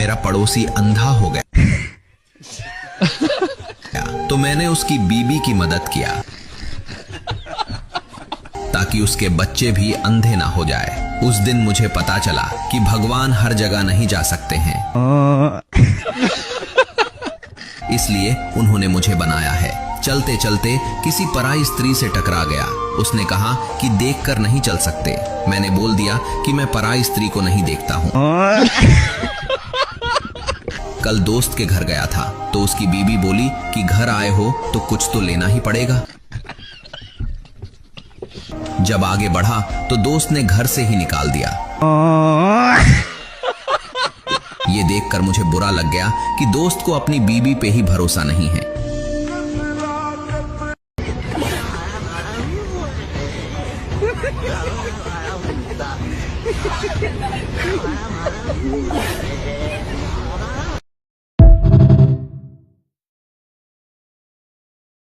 मेरा पड़ोसी अंधा हो गया तो मैंने उसकी बीबी की मदद किया ताकि उसके बच्चे भी अंधे ना हो जाए। उस दिन मुझे पता चला कि भगवान हर जगह नहीं जा सकते हैं, इसलिए उन्होंने मुझे बनाया है। चलते चलते किसी पराई स्त्री से टकरा गया। उसने कहा कि देखकर नहीं चल सकते। मैंने बोल दिया कि मैं पराई स्त्री को नहीं देखता हूं। कल दोस्त के घर गया था तो उसकी बीबी बोली कि घर आए हो तो कुछ तो लेना ही पड़ेगा। जब आगे बढ़ा तो दोस्त ने घर से ही निकाल दिया। ये देखकर मुझे बुरा लग गया कि दोस्त को अपनी बीबी पे ही भरोसा नहीं है।